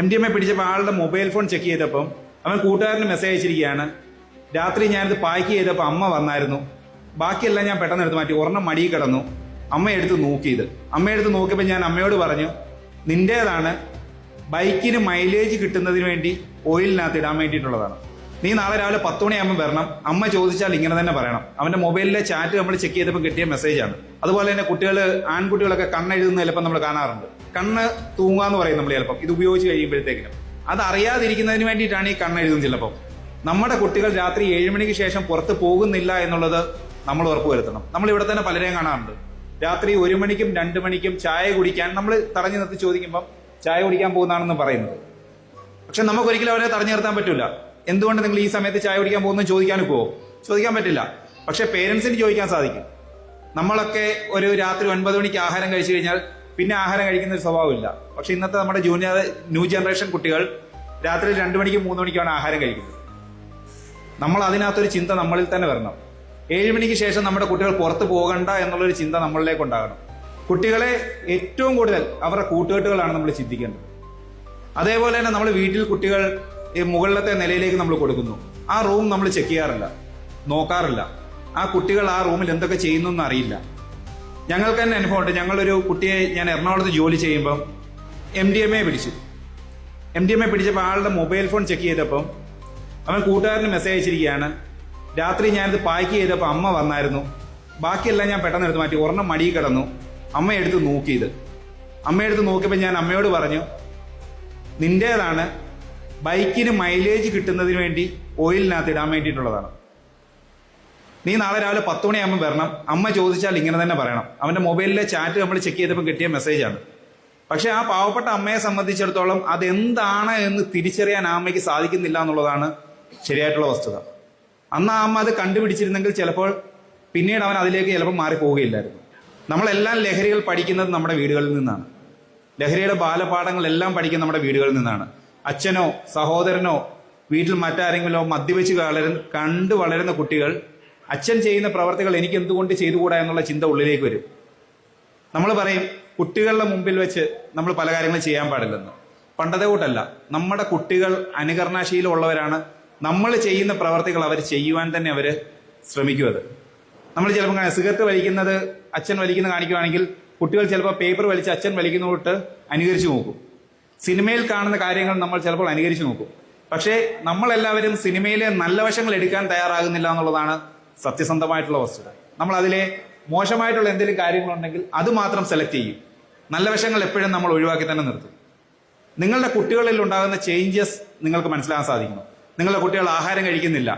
MDMA പിടിച്ചപ്പോൾ ആളുടെ mobile phone check ചെയ്തപ്പം അവൻ കൂട്ടുകാരന് മെസ്സേജ് അയച്ചിരിക്കുകയാണ്. രാത്രി ഞാനിത് പാക്ക് ചെയ്തപ്പോൾ അമ്മ വന്നായിരുന്നു. ബാക്കിയെല്ലാം ഞാൻ പെട്ടെന്ന് എടുത്ത് മാറ്റി. ഒരെണ്ണം മടിയിൽ കിടന്നു. അമ്മയെടുത്ത് നോക്കിയത്. അമ്മയെടുത്ത് നോക്കിയപ്പോൾ ഞാൻ അമ്മയോട് പറഞ്ഞു, നിന്റേതാണ്, ബൈക്കിന് മൈലേജ് കിട്ടുന്നതിന് വേണ്ടി ഓയിലിനകത്ത് ഇടാൻ വേണ്ടിയിട്ടുള്ളതാണ്. നീ നാളെ രാവിലെ 10 മണിയാകുമ്പോൾ വരണം. അമ്മ ചോദിച്ചാൽ ഇങ്ങനെ തന്നെ പറയണം. അവന്റെ മൊബൈലിലെ ചാറ്റ് നമ്മൾ ചെക്ക് ചെയ്തപ്പോൾ കിട്ടിയ മെസ്സേജാണ്. അതുപോലെ തന്നെ ആൺകുട്ടികളൊക്കെ കണ്ണെഴുതുന്ന ചിലപ്പോൾ നമ്മൾ കാണാറുണ്ട്. കണ്ണ് തൂങ്ങാന്ന് പറയും നമ്മൾ ചിലപ്പം ഇത് ഉപയോഗിച്ച് കഴിയുമ്പോഴത്തേക്കിനും. അത് അറിയാതിരിക്കുന്നതിന് വേണ്ടിയിട്ടാണ് ഈ കണ്ണെഴുതുന്നത്. ചിലപ്പം നമ്മുടെ കുട്ടികൾ രാത്രി 7 മണിക്ക് ശേഷം പുറത്ത് പോകുന്നില്ല എന്നുള്ളത് നമ്മൾ ഉറപ്പുവരുത്തണം. നമ്മൾ ഇവിടെ തന്നെ പലരെയും കാണാറുണ്ട്. രാത്രി 1 മണിക്കും 2 മണിക്കും ചായ കുടിക്കാൻ നമ്മൾ തടഞ്ഞു നിർത്തി ചോദിക്കുമ്പോൾ ചായ കുടിക്കാൻ പോകുന്നതാണെന്ന് പറയുന്നത്. പക്ഷെ നമുക്കൊരിക്കലും അവരെ തടഞ്ഞു നിർത്താൻ പറ്റില്ല. എന്തുകൊണ്ട് നിങ്ങൾ ഈ സമയത്ത് ചായ കുടിക്കാൻ പോകുന്നത് ചോദിക്കാൻ പോവോ? ചോദിക്കാൻ പറ്റില്ല. പക്ഷെ പേരൻസിന് ചോദിക്കാൻ സാധിക്കും. നമ്മളൊക്കെ ഒരു രാത്രി 9 മണിക്ക് ആഹാരം കഴിച്ചു കഴിഞ്ഞാൽ പിന്നെ ആഹാരം കഴിക്കുന്ന ഒരു സ്വഭാവമില്ല. പക്ഷെ ഇന്നത്തെ നമ്മുടെ ന്യൂ ജനറേഷൻ കുട്ടികൾ രാത്രി 2 മണിക്കും 3 മണിക്കുമാണ് ആഹാരം കഴിക്കുന്നത്. നമ്മൾ അതിനകത്തൊരു ചിന്ത നമ്മളിൽ തന്നെ വരണം. 7 മണിക്ക് ശേഷം നമ്മുടെ കുട്ടികൾ പുറത്ത് പോകണ്ട എന്നുള്ളൊരു ചിന്ത നമ്മളിലേക്ക് ഉണ്ടാകണം. കുട്ടികളെ ഏറ്റവും കൂടുതൽ അവരുടെ കൂട്ടുകെട്ടുകളാണ് നമ്മൾ ചിന്തിക്കേണ്ടത്. അതേപോലെ തന്നെ നമ്മൾ വീട്ടിൽ കുട്ടികൾ മുകളിലത്തെ നിലയിലേക്ക് നമ്മൾ കൊടുക്കുന്നു. ആ റൂം നമ്മൾ ചെക്ക് ചെയ്യാറില്ല, നോക്കാറില്ല. ആ കുട്ടികൾ ആ റൂമിൽ എന്തൊക്കെ ചെയ്യുന്നു എന്ന് അറിയില്ല. ഞങ്ങൾക്ക് തന്നെ അനുഭവമുണ്ട്. ഞങ്ങളൊരു കുട്ടിയെ ഞാൻ എറണാകുളത്ത് ജോലി ചെയ്യുമ്പം MDMA പിടിച്ചു. MDMA പിടിച്ചപ്പോൾ ആളുടെ മൊബൈൽ ഫോൺ ചെക്ക് ചെയ്തപ്പം അവൻ കൂട്ടുകാരന് മെസ്സേജ് അയച്ചിരിക്കുകയാണ്. രാത്രി ഞാനിത് പാക്ക് ചെയ്തപ്പോൾ അമ്മ വന്നായിരുന്നു. ബാക്കിയെല്ലാം ഞാൻ പെട്ടെന്ന് എടുത്ത് മാറ്റി. ഒരെണ്ണം മടിയിൽ കിടന്നു. അമ്മയെടുത്ത് നോക്കിയത്. അമ്മയെടുത്ത് നോക്കിയപ്പോൾ ഞാൻ അമ്മയോട് പറഞ്ഞു, നിന്റേതാണ്, ബൈക്കിന് മൈലേജ് കിട്ടുന്നതിന് വേണ്ടി ഓയിലിനകത്ത് ഇടാൻ വേണ്ടിയിട്ടുള്ളതാണ്. നീ നാളെ രാവിലെ 10 മണിയാകുമ്പോൾ വരണം. അമ്മ ചോദിച്ചാൽ ഇങ്ങനെ തന്നെ പറയണം. അവന്റെ മൊബൈലിലെ ചാറ്റ് നമ്മൾ ചെക്ക് ചെയ്തപ്പോൾ കിട്ടിയ മെസ്സേജാണ്. പക്ഷെ ആ പാവപ്പെട്ട അമ്മയെ സംബന്ധിച്ചിടത്തോളം അതെന്താണ് എന്ന് തിരിച്ചറിയാൻ ആ അമ്മയ്ക്ക് സാധിക്കുന്നില്ല എന്നുള്ളതാണ് ശരിയായിട്ടുള്ള വസ്തുത. അന്ന് ആ അമ്മ അത് കണ്ടുപിടിച്ചിരുന്നെങ്കിൽ ചിലപ്പോൾ പിന്നീട് അവൻ അതിലേക്ക് ചിലപ്പോൾ മാറിപ്പോവുകയില്ലായിരുന്നു. നമ്മളെല്ലാം ലഹരികൾ പഠിക്കുന്നത് നമ്മുടെ വീടുകളിൽ നിന്നാണ്. ലഹരിയുടെ ബാലപാഠങ്ങളെല്ലാം പഠിക്കുന്നത് നമ്മുടെ വീടുകളിൽ നിന്നാണ്. അച്ഛനോ സഹോദരനോ വീട്ടിൽ മറ്റാരെങ്കിലോ മദ്യപിച്ച് കണ്ടു വളരുന്ന കുട്ടികൾ അച്ഛൻ ചെയ്യുന്ന പ്രവർത്തികൾ എനിക്ക് എന്തുകൊണ്ട് ചെയ്തുകൂടാ എന്നുള്ള ചിന്ത ഉള്ളിലേക്ക് വരും. നമ്മൾ പറയും കുട്ടികളുടെ മുമ്പിൽ വെച്ച് നമ്മൾ പല കാര്യങ്ങളും ചെയ്യാൻ പാടില്ലെന്ന്. പണ്ടത്തെ കൂട്ടല്ല. നമ്മുടെ കുട്ടികൾ അനുകരണശീലമുള്ളവരാണ്. നമ്മൾ ചെയ്യുന്ന പ്രവർത്തികൾ അവർ ചെയ്യുവാൻ തന്നെ അവർ ശ്രമിക്കും. നമ്മൾ ചിലപ്പോൾ സിഗരറ്റ് വലിക്കുന്നത് അച്ഛൻ വലിക്കുന്ന കാണിക്കുകയാണെങ്കിൽ കുട്ടികൾ ചിലപ്പോൾ പേപ്പർ വലിച്ച് അച്ഛൻ വലിക്കുന്ന തൊട്ട് അനുകരിച്ചു നോക്കും. സിനിമയിൽ കാണുന്ന കാര്യങ്ങൾ നമ്മൾ ചിലപ്പോൾ അനുകരിച്ചു നോക്കും. പക്ഷേ നമ്മളെല്ലാവരും സിനിമയിലെ നല്ല വശങ്ങൾ എടുക്കാൻ തയ്യാറാകുന്നില്ല എന്നുള്ളതാണ് സത്യസന്ധമായിട്ടുള്ള വസ്തുത. നമ്മൾ അതിലെ മോശമായിട്ടുള്ള എന്തെങ്കിലും കാര്യങ്ങളുണ്ടെങ്കിൽ അത് മാത്രം സെലക്ട് ചെയ്യും. നല്ല വശങ്ങൾ എപ്പോഴും നമ്മൾ ഒഴിവാക്കി തന്നെ നിർത്തും. നിങ്ങളുടെ കുട്ടികളിൽ ഉണ്ടാകുന്ന ചേഞ്ചസ് നിങ്ങൾക്ക് മനസ്സിലാക്കാൻ സാധിക്കുന്നു. നിങ്ങളുടെ കുട്ടികൾ ആഹാരം കഴിക്കുന്നില്ല,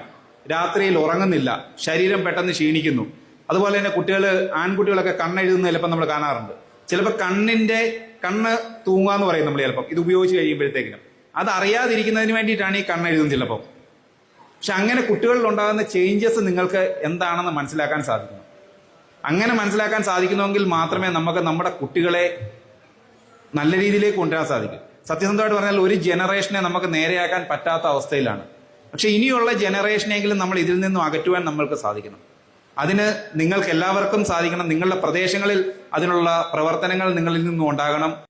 രാത്രിയിൽ ഉറങ്ങുന്നില്ല, ശരീരം പെട്ടെന്ന് ക്ഷീണിക്കുന്നു. അതുപോലെ തന്നെ ആൺകുട്ടികളൊക്കെ കണ്ണെഴുതുന്ന ചിലപ്പോൾ നമ്മൾ കാണാറുണ്ട്. ചിലപ്പോൾ കണ്ണ് തൂങ്ങാന്ന് പറയും നമ്മൾ ചിലപ്പം ഇത് ഉപയോഗിച്ച് കഴിയുമ്പോഴത്തേക്കിനും. അത് അറിയാതിരിക്കുന്നതിന് വേണ്ടിയിട്ടാണ് ഈ കണ്ണെഴുതുന്നത് ചിലപ്പം. പക്ഷെ അങ്ങനെ കുട്ടികളിൽ ഉണ്ടാകുന്ന ചേഞ്ചസ് നിങ്ങൾക്ക് എന്താണെന്ന് മനസ്സിലാക്കാൻ സാധിക്കണം. അങ്ങനെ മനസ്സിലാക്കാൻ സാധിക്കുന്നുവെങ്കിൽ മാത്രമേ നമുക്ക് നമ്മുടെ കുട്ടികളെ നല്ല രീതിയിലേക്ക് കൊണ്ടുവരാൻ സാധിക്കും. സത്യസന്ധമായിട്ട് പറഞ്ഞാൽ ഒരു ജനറേഷനെ നമുക്ക് നേരെയാക്കാൻ പറ്റാത്ത അവസ്ഥയിലാണ്. പക്ഷെ ഇനിയുള്ള ജനറേഷനെങ്കിലും നമ്മൾ ഇതിൽ നിന്നും അകറ്റുവാൻ നമ്മൾക്ക് സാധിക്കണം. അതിന് നിങ്ങൾക്ക് എല്ലാവർക്കും സാധിക്കണം. നിങ്ങളുടെ പ്രദേശങ്ങളിൽ അതിനുള്ള പ്രവർത്തനങ്ങൾ നിങ്ങളിൽ നിന്നും ഉണ്ടാകണം.